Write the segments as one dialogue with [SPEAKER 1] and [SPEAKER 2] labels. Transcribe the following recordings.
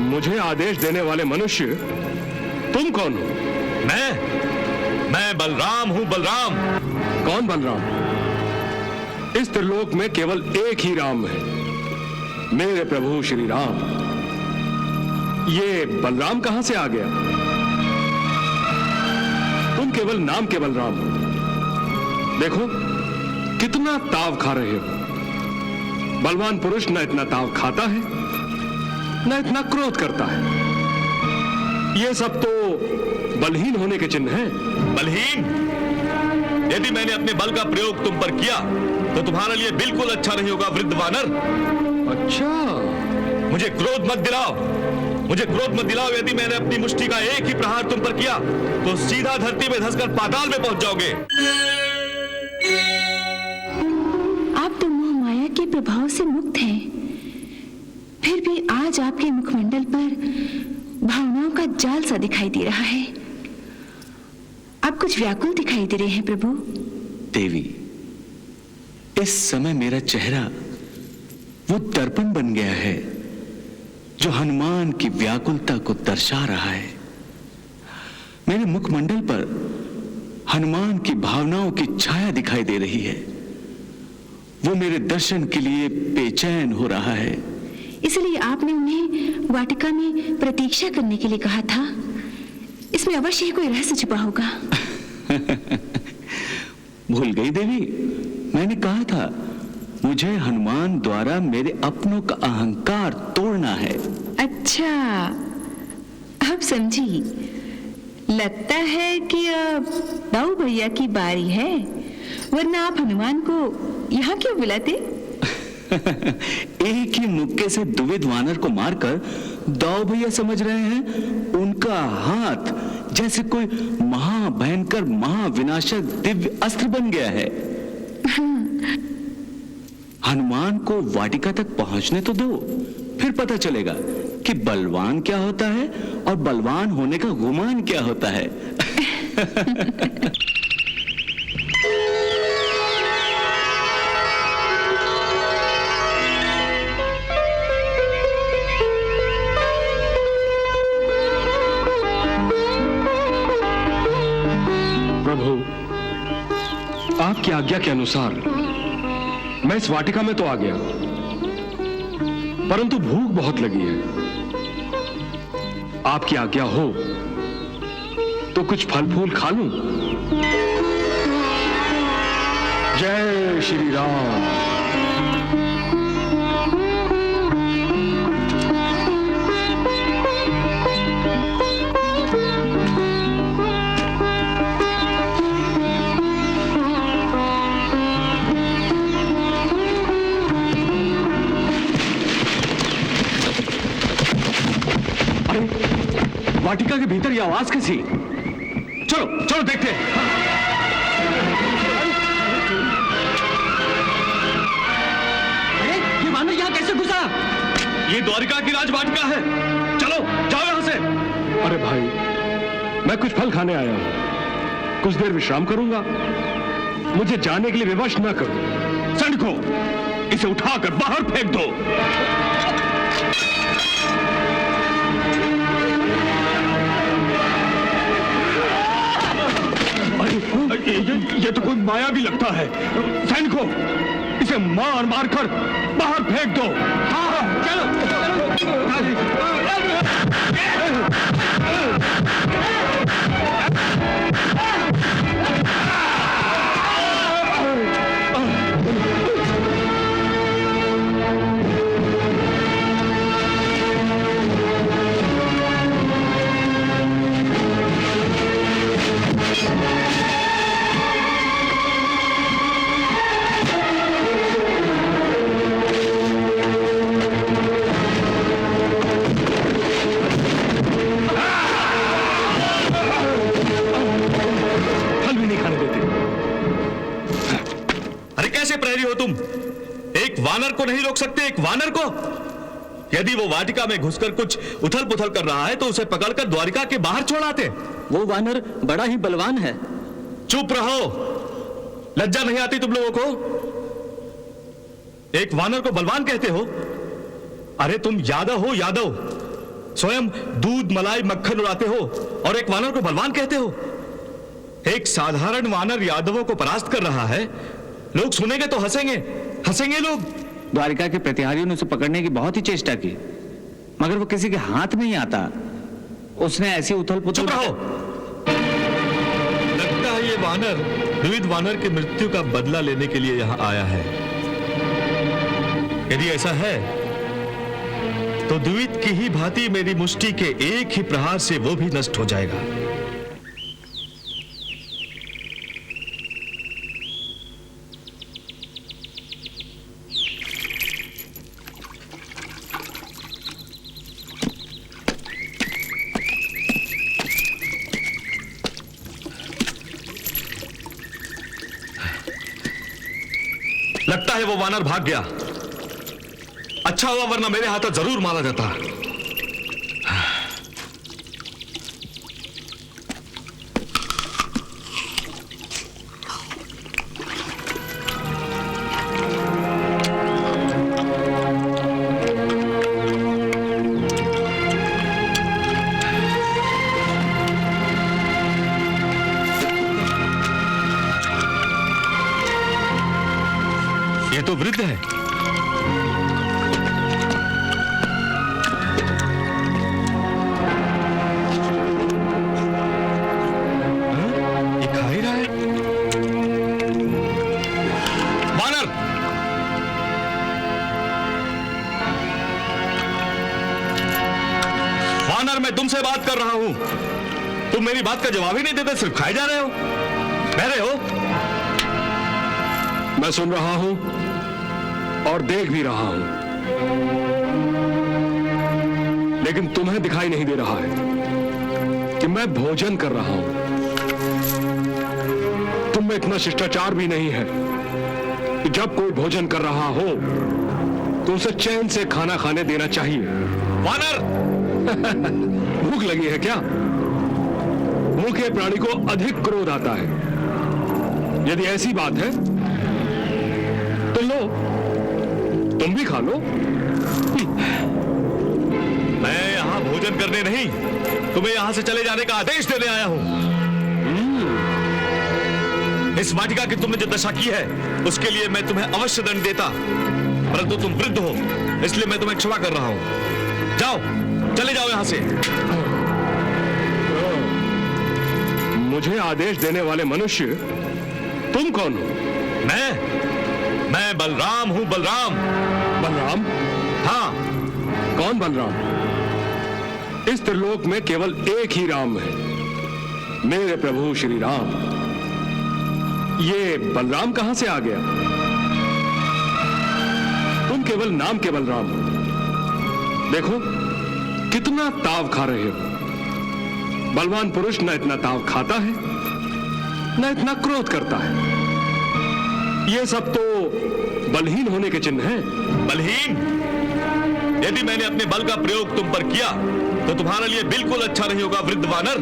[SPEAKER 1] मुझे आदेश देने वाले मनुष्य तुम कौन हो?
[SPEAKER 2] मैं बलराम हूं, बलराम।
[SPEAKER 1] कौन बलराम? इस त्रिलोक में केवल एक ही राम है, मेरे प्रभु श्री राम। ये बलराम कहां से आ गया? तुम केवल नाम के बलराम हो। देखो कितना ताव खा रहे हो। बलवान पुरुष न इतना ताव खाता है न इतना क्रोध करता है। ये सब तो बलहीन होने के चिन्ह हैं।
[SPEAKER 2] बलहीन? यदि मैंने अपने बल का प्रयोग तुम पर किया तो तुम्हारे लिए बिल्कुल अच्छा नहीं होगा, वृद्ध वानर।
[SPEAKER 1] अच्छा,
[SPEAKER 2] मुझे क्रोध मत दिलाओ, मुझे क्रोध मत दिलाओ। यदि मैंने अपनी मुष्टि का एक ही प्रहार तुम पर किया तो सीधा धरती में धंसकर पाताल में पहुंच जाओगे।
[SPEAKER 3] आप तो मोह माया के प्रभाव से मुक्त हैं, फिर भी आज आपके मुखमंडल पर भावनाओं का जाल सा दिखाई दे रहा है। आप कुछ व्याकुल दिखाई दे रहे हैं प्रभु।
[SPEAKER 4] देवी, इस समय मेरा चेहरा वो दर्पण बन गया है जो हनुमान की व्याकुलता को दर्शा रहा है। मेरे मुखमंडल पर हनुमान की भावनाओं की छाया दिखाई दे रही है। वो मेरे दर्शन के लिए बेचैन हो रहा है।
[SPEAKER 3] इसलिए आपने उन्हें वाटिका में प्रतीक्षा करने के लिए कहा था। इसमें अवश्य ही कोई रहस्य छुपा होगा।
[SPEAKER 4] भूल गई देवी, मैंने कहा था मुझे हनुमान द्वारा मेरे अपनों का अहंकार तोड़ना है।
[SPEAKER 3] अच्छा, अब समझी। लगता है कि अब दाऊ भैया की बारी है, वरना आप हनुमान को यहाँ क्यों बुलाते?
[SPEAKER 4] एक ही मुक्के से द्विविध वानर को मारकर दाऊ भैया समझ रहे हैं। उनका हाथ जैसे कोई महाभयंकर महाविनाशक दिव्य अस्त्र बन गया है। हनुमान को वाटिका तक पहुंचने तो दो, फिर पता चलेगा कि बलवान क्या होता है और बलवान होने का गुमान क्या होता है।
[SPEAKER 1] प्रभु, आपकी आज्ञा के अनुसार मैं इस वाटिका में तो आ गया, परंतु भूख बहुत लगी है। आपकी आज्ञा हो तो कुछ फल फूल खा लूं। जय श्री राम। वाटिका के भीतर ये आवाज कैसी? चलो चलो देखते हैं।
[SPEAKER 5] अरे ये वानर यहाँ कैसे घुसा?
[SPEAKER 2] ये द्वारिका की राजवाटिका है। चलो जाओ यहां से।
[SPEAKER 1] अरे भाई, मैं कुछ फल खाने आया हूं, कुछ देर विश्राम करूंगा। मुझे जाने के लिए विवश न करो।
[SPEAKER 2] सैनिकों, इसे उठाकर बाहर फेंक दो। ये तो कोई माया भी लगता है। सैनिकों, इसे मार मार कर बाहर फेंक दो। हाँ, चलो। वानर को नहीं रोक सकते? एक वानर को? यदि वो वाटिका में घुसकर कुछ उथल पुथल कर रहा है तो उसे पकड़कर द्वारिका के बाहर छोड़ आते।
[SPEAKER 5] वो वानर बड़ा ही बलवान है।
[SPEAKER 2] चुप रहो, लज्जा नहीं आती तुम लोगों को? एक वानर को बलवान कहते हो? अरे तुम यादव हो, यादव। स्वयं दूध मलाई मक्खन उड़ाते हो और एक वानर को बलवान कहते हो। एक साधारण वानर यादवों को परास्त कर रहा है, लोग सुनेंगे तो हंसेंगे, हंसेंगे लोग।
[SPEAKER 4] द्वारिका के प्रतिहारियों ने उसे पकड़ने की बहुत ही चेष्टा की, मगर वो किसी के हाथ में ही आता। उसने ऐसी उथल पुथल।
[SPEAKER 2] चुप रहो। लगता है ये वानर द्विविध वानर की मृत्यु का बदला लेने के लिए यहां आया है। यदि ऐसा है तो द्विविध की ही भांति मेरी मुष्टि के एक ही प्रहार से वो भी नष्ट हो जाएगा। लगता है वो वानर भाग गया। अच्छा हुआ, वरना मेरे हाथों जरूर मारा जाता। ये तो वृद्ध है। ये खा ही रहा है। वानर, वानर, मैं तुमसे बात कर रहा हूं। तुम मेरी बात का जवाब ही नहीं देते, सिर्फ खाए जा रहे हो, बह रहे हो।
[SPEAKER 1] मैं सुन रहा हूं और देख भी रहा हूं, लेकिन तुम्हें दिखाई नहीं दे रहा है कि मैं भोजन कर रहा हूं। तुम में इतना शिष्टाचार भी नहीं है कि जब कोई भोजन कर रहा हो तो उसे चैन से खाना खाने देना चाहिए।
[SPEAKER 2] वानर,
[SPEAKER 1] भूख लगी है क्या? भूखे प्राणी को अधिक क्रोध आता है। यदि ऐसी बात है तो लो, तुम भी खा लो।
[SPEAKER 2] मैं यहां भोजन करने नहीं, तुम्हें यहां से चले जाने का आदेश देने आया हूं। इस वाटिका की तुमने जो दशा की है उसके लिए मैं तुम्हें अवश्य दंड देता, परंतु तुम वृद्ध हो, इसलिए मैं तुम्हें क्षमा कर रहा हूं। जाओ, चले जाओ यहां से।
[SPEAKER 1] मुझे आदेश देने वाले मनुष्य तुम कौन हो?
[SPEAKER 2] मैं बलराम हूं, बलराम।
[SPEAKER 1] बलराम?
[SPEAKER 2] हाँ।
[SPEAKER 1] कौन बलराम? इस त्रिलोक में केवल एक ही राम है, मेरे प्रभु श्री राम। ये बलराम कहां से आ गया? तुम केवल नाम के बलराम हो। देखो कितना ताव खा रहे हो। बलवान पुरुष न इतना ताव खाता है न इतना क्रोध करता है। ये सब तो बलहीन होने के चिन्ह हैं।
[SPEAKER 2] बलहीन? यदि मैंने अपने बल का प्रयोग तुम पर किया तो तुम्हारे लिए बिल्कुल अच्छा नहीं होगा, वृद्ध वानर।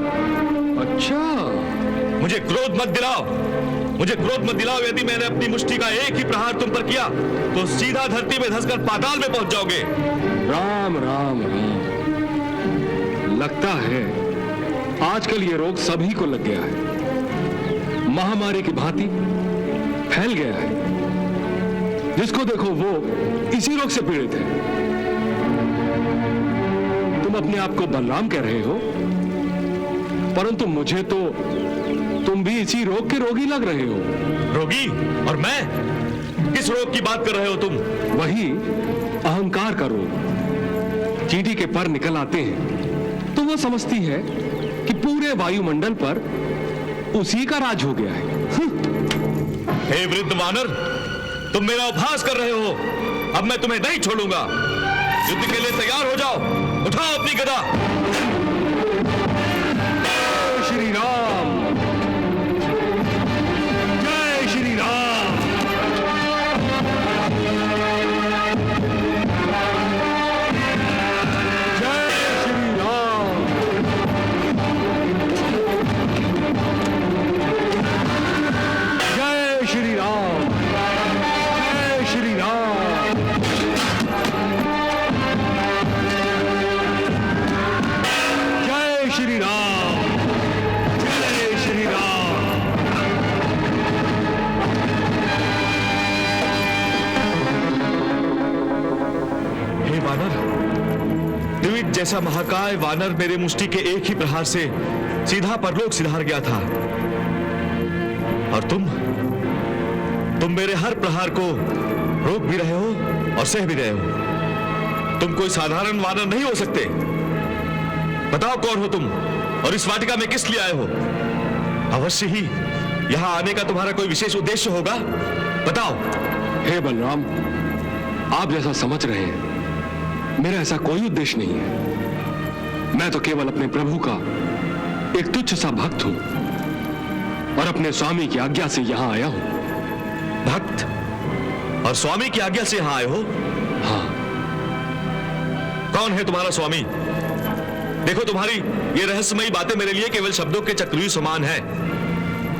[SPEAKER 1] अच्छा,
[SPEAKER 2] मुझे क्रोध मत दिलाओ, मुझे क्रोध मत दिलाओ। यदि मैंने अपनी मुष्टि का एक ही प्रहार तुम पर किया तो सीधा धरती में धंसकर पाताल में पहुंच जाओगे।
[SPEAKER 1] राम राम राम। लगता है आजकल ये रोग सभी को लग गया है, महामारी की भांति फैल गया है। जिसको देखो वो इसी रोग से पीड़ित है। तुम अपने आप को बलराम कह रहे हो, परंतु मुझे तो तुम भी इसी रोग के रोगी लग रहे हो।
[SPEAKER 2] रोगी? और मैं? किस रोग की बात कर रहे हो तुम?
[SPEAKER 1] वही अहंकार का रोग। चींटी के पर निकल आते हैं तो वो समझती है कि पूरे वायुमंडल पर उसी का राज हो गया है।
[SPEAKER 2] हे वृद्ध वानर, तुम मेरा उपहास कर रहे हो। अब मैं तुम्हें नहीं छोड़ूंगा। युद्ध के लिए तैयार हो जाओ, उठाओ अपनी गदा।
[SPEAKER 1] श्री राम, जय श्री राम। जय श्री राम। जय श्री राम। जय श्री राम।
[SPEAKER 2] द्विविद जैसा महाकाय वानर मेरे मुष्टि के एक ही प्रहार से सीधा परलोक सिधार गया था। और तुम मेरे हर प्रहार को रोक भी रहे हो और सह भी रहे हो। तुम कोई साधारण वानर नहीं हो सकते। बताओ कौन हो तुम और इस वाटिका में किस लिए आए हो? अवश्य ही यहां आने का तुम्हारा कोई विशेष उद्देश्य होगा। बताओ।
[SPEAKER 1] हे बलराम, आप जैसा समझ रहे हैं मेरा ऐसा कोई उद्देश्य नहीं है। मैं तो केवल अपने प्रभु का एक तुच्छ सा भक्त हूं और अपने स्वामी की आज्ञा से यहां आया हूं।
[SPEAKER 2] भक्त और स्वामी की आज्ञा से यहां आए हो?
[SPEAKER 1] हाँ।
[SPEAKER 2] कौन है तुम्हारा स्वामी? देखो, तुम्हारी ये रहस्यमयी बातें मेरे लिए केवल शब्दों के चक्रव्यूह समान है।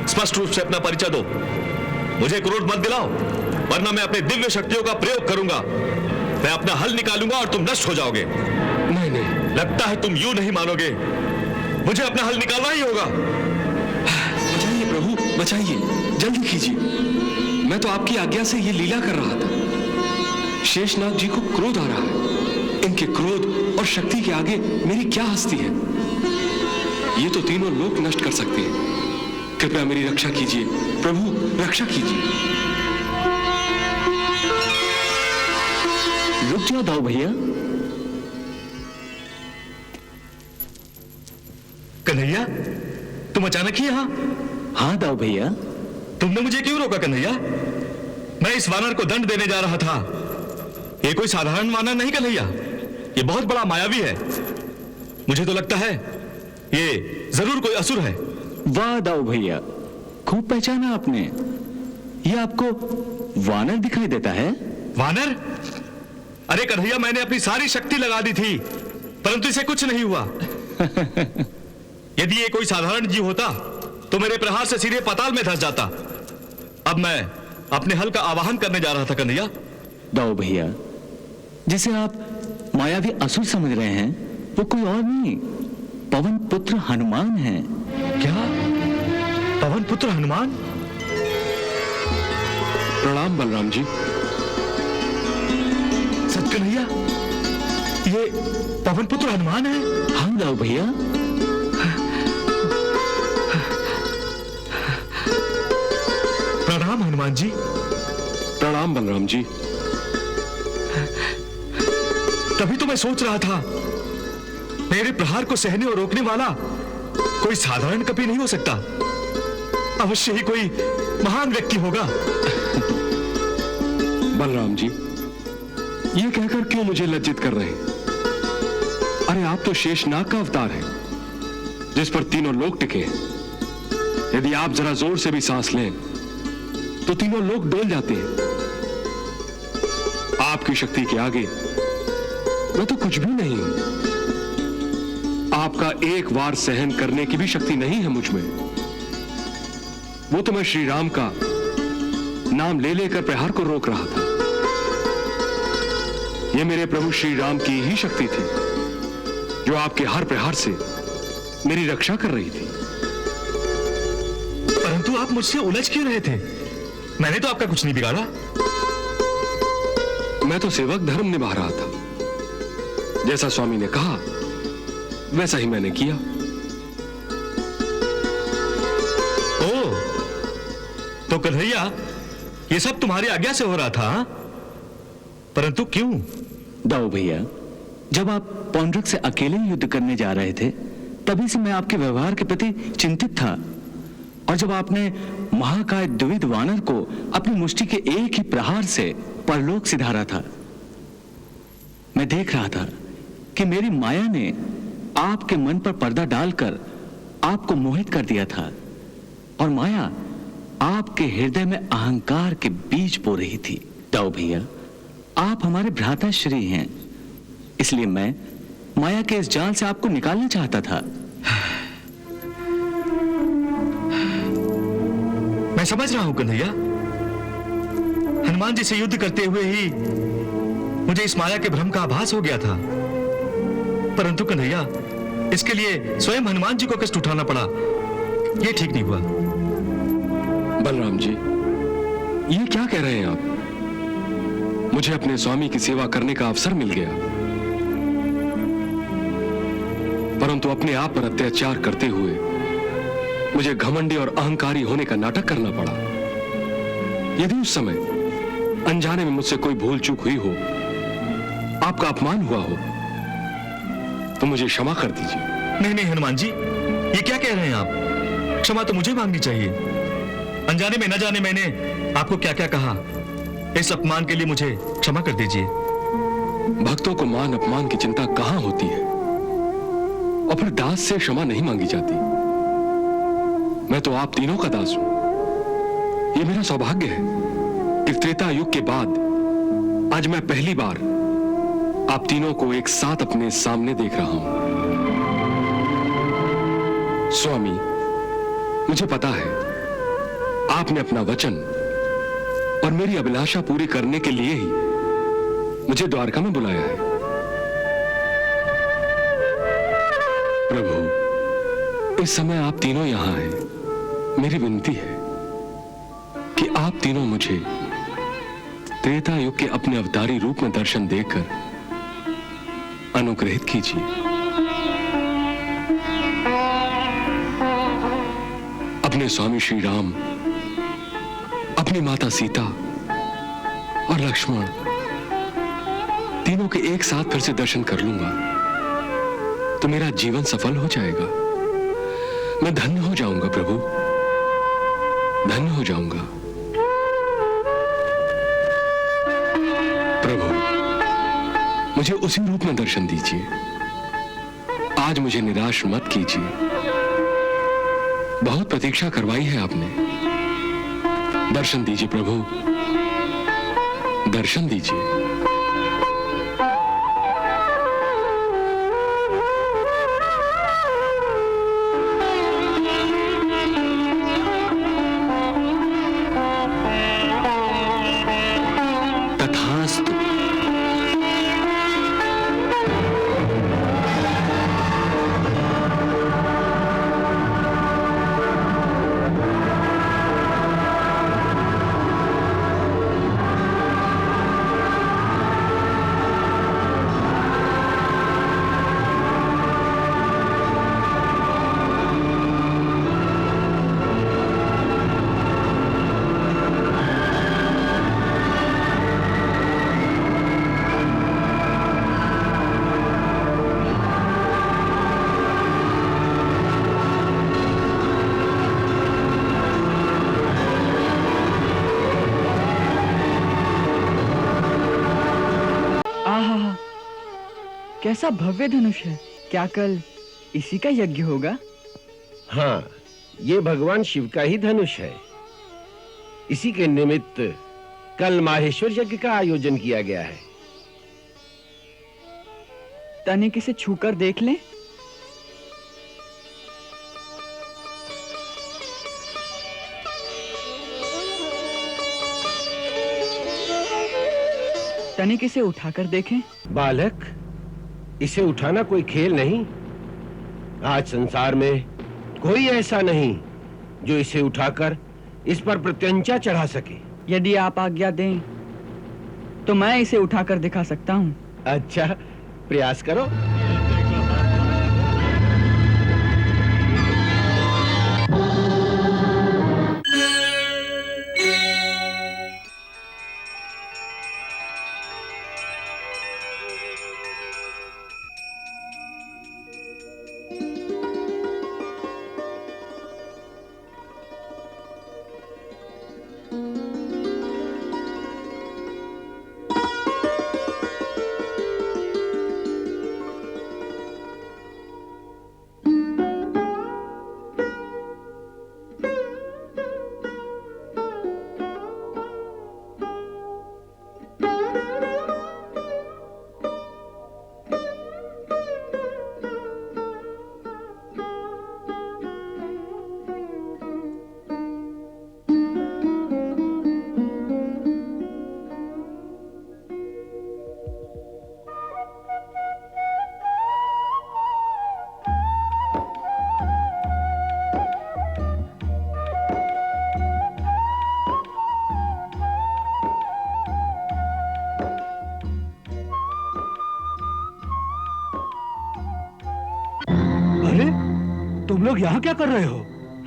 [SPEAKER 2] स्पष्ट रूप से अपना परिचय दो। मुझे क्रोध मत दिलाओ, वरना मैं अपने दिव्य शक्तियों का प्रयोग करूंगा। मैं अपना हल निकालूंगा और तुम नष्ट हो जाओगे।
[SPEAKER 1] नहीं नहीं,
[SPEAKER 2] लगता है तुम यूं नहीं मानोगे। मुझे अपना हल निकालना ही होगा।
[SPEAKER 4] बचाइए प्रभु, बचाइए, जल्दी कीजिए। मैं तो आपकी आज्ञा से ये लीला कर रहा था। शेषनाग जी को क्रोध आ रहा है। इनके क्रोध और शक्ति के आगे मेरी क्या हस्ती है? ये तो तीनों लोक नष्ट कर सकते हैं। कृपया मेरी रक्षा कीजिए प्रभु, रक्षा कीजिए।
[SPEAKER 5] रुक जाओ दाऊ भैया।
[SPEAKER 2] कन्हैया, तुम अचानक ही यहां?
[SPEAKER 5] हाँ दाऊ भैया।
[SPEAKER 2] तुमने मुझे क्यों रोका कन्हैया? मैं इस वानर को दंड देने जा रहा था। ये कोई साधारण वानर नहीं कन्हैया, ये बहुत बड़ा मायावी है। मुझे तो लगता है ये जरूर कोई असुर है।
[SPEAKER 5] वाह दाऊ भैया, खूब पहचाना आपने। ये आपको वानर दिखाई देता है?
[SPEAKER 2] वानर? अरे कन्हैया, मैंने अपनी सारी शक्ति लगा दी थी, परंतु इसे कुछ नहीं हुआ। यदि ये कोई साधारण जीव होता तो मेरे प्रहार से सीधे पाताल में धंस जाता। अब मैं अपने हल का आवाहन करने जा रहा था कन्हैया।
[SPEAKER 5] दाऊ भैया, जिसे आप मायावी असुर समझ रहे हैं वो कोई और नहीं, पवन पुत्र हनुमान है।
[SPEAKER 2] क्या? पवन पुत्र हनुमान?
[SPEAKER 1] प्रणाम बलराम जी।
[SPEAKER 2] सच कन्हैया, ये पवन पुत्र हनुमान है?
[SPEAKER 5] हाँ दाऊ भैया।
[SPEAKER 2] प्रणाम हनुमान जी।
[SPEAKER 1] प्रणाम बलराम जी।
[SPEAKER 2] तभी तो मैं सोच रहा था, मेरे प्रहार को सहने और रोकने वाला कोई साधारण कपि नहीं हो सकता। अवश्य ही कोई महान व्यक्ति होगा।
[SPEAKER 1] बलराम जी, ये कहकर क्यों मुझे लज्जित कर रहे हैं? अरे आप तो शेषनाग का अवतार हैं, जिस पर तीनों लोक टिके हैं। यदि आप जरा जोर से भी सांस लें तो तीनों लोक डोल जाते हैं। आपकी शक्ति के आगे मैं तो कुछ भी नहीं हूं। आपका एक वार सहन करने की भी शक्ति नहीं है मुझ में। वो तो मैं श्री राम का नाम ले लेकर प्रहार को रोक रहा था। ये मेरे प्रभु श्री राम की ही शक्ति थी जो आपके हर प्रहार से मेरी रक्षा कर रही थी।
[SPEAKER 2] परंतु आप मुझसे उलझ क्यों रहे थे? मैंने तो आपका कुछ नहीं बिगाड़ा।
[SPEAKER 1] मैं तो सेवक धर्म निभा रहा था। जैसा स्वामी ने कहा वैसा ही मैंने किया।
[SPEAKER 2] ओ, तो कन्हैया, ये सब तुम्हारी आज्ञा से हो रहा था? परंतु क्यों?
[SPEAKER 5] दाऊ भैया, जब आप पौंड्रक से अकेले युद्ध करने जा रहे थे तभी से मैं आपके व्यवहार के प्रति चिंतित था। और जब आपने महाकाय द्विविद वानर को अपनी मुष्टि के एक ही प्रहार से परलोक सिधारा था, मैं देख रहा था कि मेरी माया ने आपके मन पर पर्दा डालकर आपको मोहित कर दिया था और माया आपके हृदय में अहंकार के बीज बो रही थी। दाऊ भैया, आप हमारे भ्राताश्री हैं, इसलिए मैं माया के इस जाल से आपको निकालना चाहता था।
[SPEAKER 2] मैं समझ रहा हूं कन्हैया। हनुमान जी से युद्ध करते हुए ही मुझे इस माया के भ्रम का आभास हो गया था। परंतु कन्हैया, इसके लिए स्वयं हनुमान जी को कष्ट उठाना पड़ा। यह ठीक नहीं हुआ।
[SPEAKER 1] बलराम जी, ये क्या कह रहे हैं आप? मुझे अपने स्वामी की सेवा करने का अवसर मिल गया। परंतु अपने आप पर अत्याचार करते हुए मुझे घमंडी और अहंकारी होने का नाटक करना पड़ा। यदि उस समय अनजाने में मुझसे कोई भूल चूक हुई हो, आपका अपमान हुआ हो, तो मुझे क्षमा कर दीजिए।
[SPEAKER 2] नहीं नहीं हनुमान जी, ये क्या कह रहे हैं आप? क्षमा तो मुझे मांगनी चाहिए। अनजाने में न जाने मैंने आपको क्या क्या कहा, इस अपमान के लिए मुझे क्षमा कर दीजिए।
[SPEAKER 1] भक्तों को मान अपमान की चिंता कहां होती है, और फिर दास से क्षमा नहीं मांगी जाती। मैं तो आप तीनों का दास हूं। यह मेरा सौभाग्य है कि त्रेता युग के बाद आज मैं पहली बार आप तीनों को एक साथ अपने सामने देख रहा हूं। स्वामी, मुझे पता है आपने अपना वचन और मेरी अभिलाषा पूरी करने के लिए ही मुझे द्वारका में बुलाया है। प्रभु, इस समय आप तीनों यहां हैं। मेरी विनती है कि आप तीनों मुझे त्रेता युग के अपने अवतारी रूप में दर्शन देकर अनुग्रहित कीजिए। अपने स्वामी श्री राम, अपनी माता सीता और लक्ष्मण तीनों के एक साथ फिर से दर्शन कर लूंगा तो मेरा जीवन सफल हो जाएगा। मैं धन्य हो जाऊंगा प्रभु, धन्य हो जाऊंगा। प्रभु, मुझे उसी रूप में दर्शन दीजिए। आज मुझे निराश मत कीजिए। बहुत प्रतीक्षा करवाई है आपने। दर्शन दीजिए प्रभु, दर्शन दीजिए। तथास्तु।
[SPEAKER 6] कैसा भव्य धनुष है। क्या कल इसी का यज्ञ होगा?
[SPEAKER 7] हाँ, ये भगवान शिव का ही धनुष है। इसी के निमित्त कल माहेश्वर यज्ञ का आयोजन किया गया है।
[SPEAKER 6] तनिक इसे छूकर देख लें। तनिक इसे उठाकर देखें।
[SPEAKER 7] बालक, इसे उठाना कोई खेल नहीं। आज संसार में कोई ऐसा नहीं जो इसे उठाकर इस पर प्रत्यंचा चढ़ा सके।
[SPEAKER 6] यदि आप आज्ञा दें तो मैं इसे उठाकर दिखा सकता हूँ।
[SPEAKER 7] अच्छा, प्रयास करो।
[SPEAKER 8] तुम लोग यहाँ क्या कर रहे हो?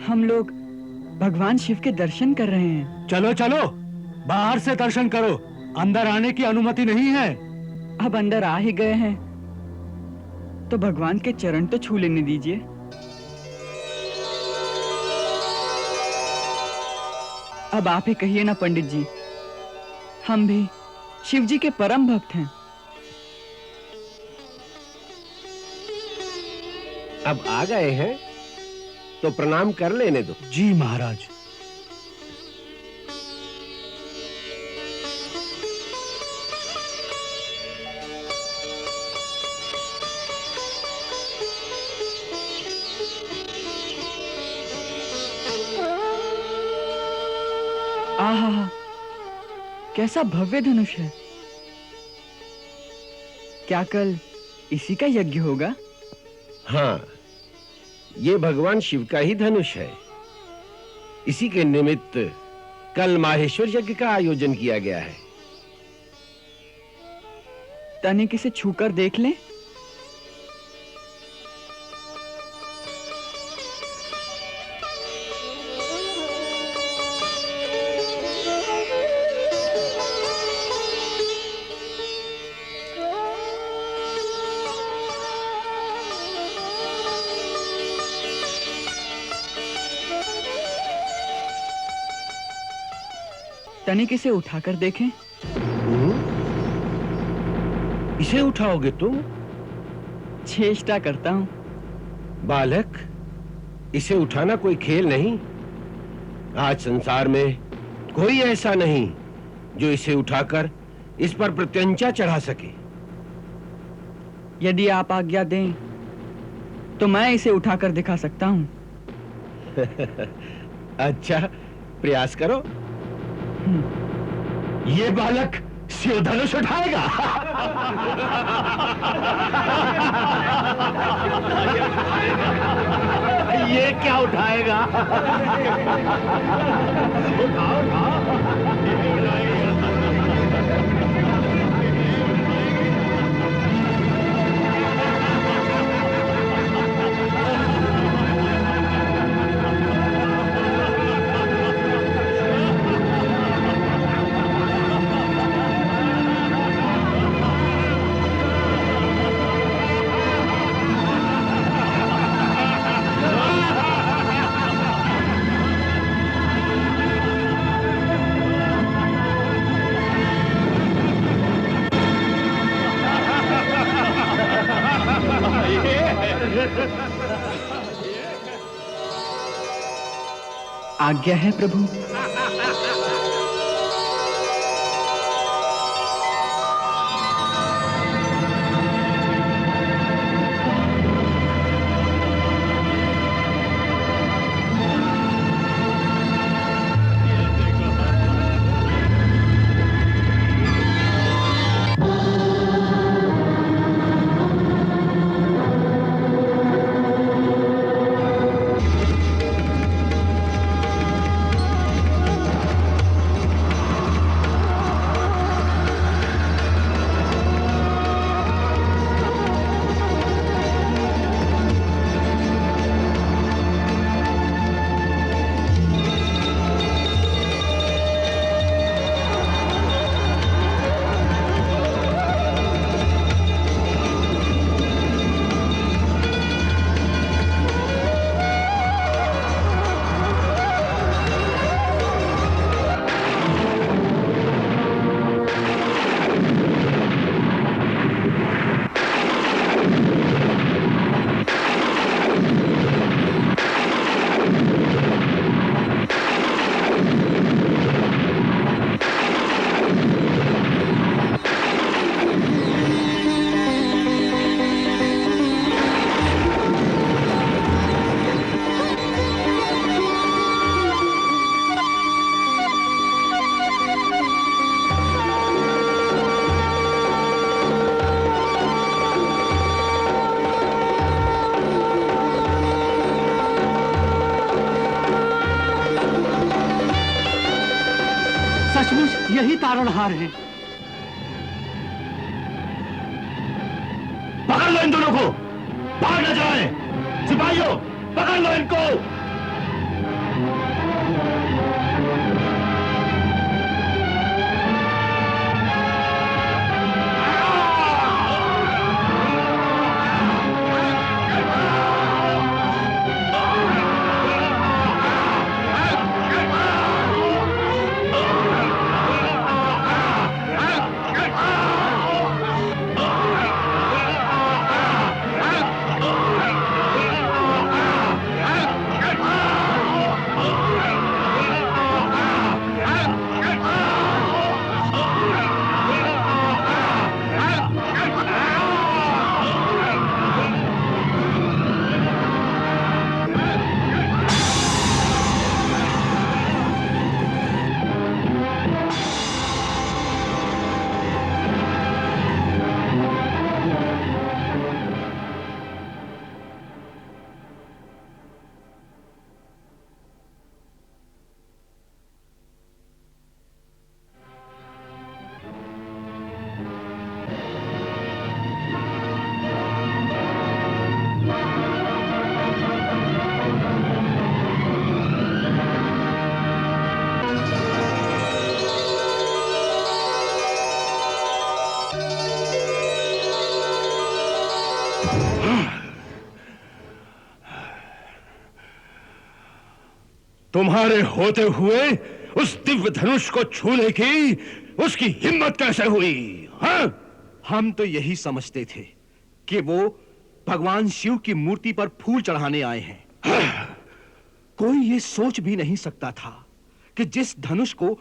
[SPEAKER 6] हम लोग भगवान शिव के दर्शन कर रहे हैं।
[SPEAKER 8] चलो चलो, बाहर से दर्शन करो, अंदर आने की अनुमति नहीं है।
[SPEAKER 6] अब अंदर आ ही गए हैं तो भगवान के चरण तो छू लेने दीजिए। अब आप ही कहिए ना पंडित जी, हम भी शिव जी के परम भक्त हैं।
[SPEAKER 7] अब आ गए हैं तो प्रणाम कर लेने दो।
[SPEAKER 8] जी महाराज।
[SPEAKER 6] आहा, कैसा भव्य धनुष है। क्या कल इसी का यज्ञ होगा?
[SPEAKER 7] हाँ, ये भगवान शिव का ही धनुष है। इसी के निमित्त कल माहेश्वर यज्ञ का आयोजन किया गया है।
[SPEAKER 6] तनिक इसे छूकर देख लें। तनिक इसे उठाकर देखें।
[SPEAKER 7] इसे उठाओगे तुम?
[SPEAKER 6] चेष्टा करता हूं।
[SPEAKER 7] बालक, इसे उठाना कोई खेल नहीं। आज संसार में कोई ऐसा नहीं जो इसे उठाकर इस पर प्रत्यंचा चढ़ा सके।
[SPEAKER 6] यदि आप आज्ञा दें तो मैं इसे उठाकर दिखा सकता हूं।
[SPEAKER 7] अच्छा, प्रयास करो।
[SPEAKER 8] ये बालक शिव धनुष उठाएगा। ये क्या उठाएगा? उठाओ उठाओ।
[SPEAKER 6] आज्ञा है प्रभु। सचमुच यही तारणहार है।
[SPEAKER 8] पकड़ लो इन दोनों को, भाग न जाए। सिपाहियों,
[SPEAKER 7] पकड़ लो इनको। तुम्हारे होते हुए उस दिव्य धनुष को छूने की उसकी हिम्मत कैसे हुई? हाँ?
[SPEAKER 9] हम तो यही समझते थे कि वो भगवान शिव की मूर्ति पर फूल चढ़ाने आए हैं। कोई ये सोच भी नहीं सकता था कि जिस धनुष को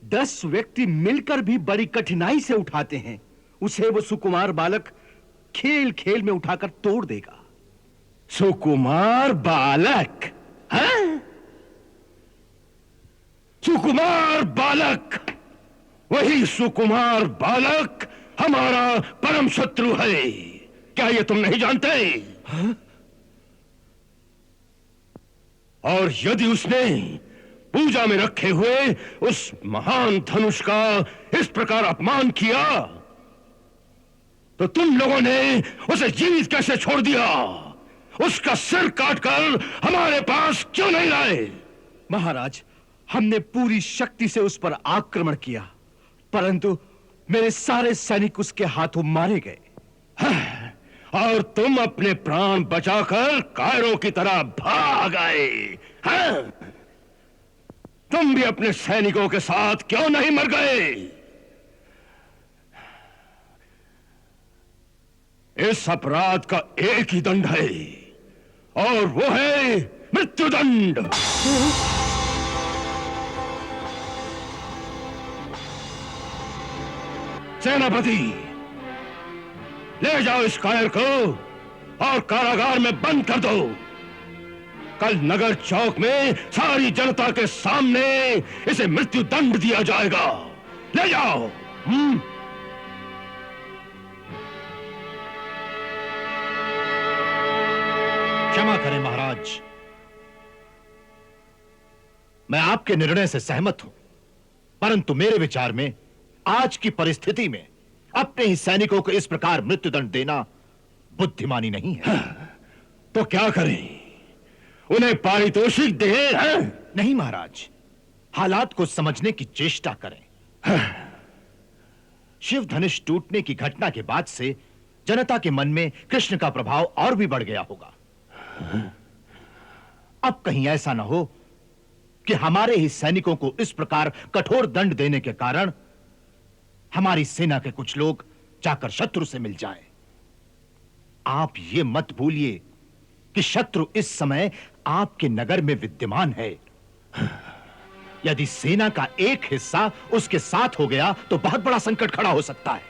[SPEAKER 9] 10 व्यक्ति मिलकर भी बड़ी कठिनाई से उठाते हैं, उसे वो सुकुमार बालक खेल खेल में उठाकर तोड़ देगा।
[SPEAKER 7] सुकुमार बालक? हाँ? सुकुमार बालक, वही सुकुमार बालक हमारा परम शत्रु है। क्या ये तुम नहीं जानते?
[SPEAKER 9] हाँ?
[SPEAKER 7] और यदि उसने पूजा में रखे हुए उस महान धनुष का इस प्रकार अपमान किया, तो तुम लोगों ने उसे जीवित कैसे छोड़ दिया? उसका सिर काटकर हमारे पास क्यों नहीं लाए?
[SPEAKER 9] महाराज, हमने पूरी शक्ति से उस पर आक्रमण किया, परंतु मेरे सारे सैनिक उसके हाथों मारे गए।
[SPEAKER 7] और तुम अपने प्राण बचाकर कायरों की तरह भाग आए। हाँ? तुम भी अपने सैनिकों के साथ क्यों नहीं मर गए? इस अपराध का एक ही दंड है, और वो है मृत्युदंड। सेनापति, ले जाओ इस कायर को और कारागार में बंद कर दो। कल नगर चौक में सारी जनता के सामने इसे मृत्यु दंड दिया जाएगा। ले जाओ।
[SPEAKER 10] क्षमा करें महाराज, मैं आपके निर्णय से सहमत हूं, परंतु मेरे विचार में आज की परिस्थिति में अपने ही सैनिकों को इस प्रकार मृत्युदंड देना बुद्धिमानी नहीं है।
[SPEAKER 7] तो क्या करें? उन्हें पारितोषिक दें?
[SPEAKER 10] नहीं महाराज, हालात को समझने की चेष्टा करें। शिव धनुष टूटने की घटना के बाद से जनता के मन में कृष्ण का प्रभाव और भी बढ़ गया होगा। अब कहीं ऐसा ना हो कि हमारे ही सैनिकों को इस प्रकार कठोर दंड देने के कारण हमारी सेना के कुछ लोग जाकर शत्रु से मिल जाएं। आप ये मत भूलिए कि शत्रु इस समय आपके नगर में विद्यमान है। यदि सेना का एक हिस्सा उसके साथ हो गया तो बहुत बड़ा संकट खड़ा हो सकता है।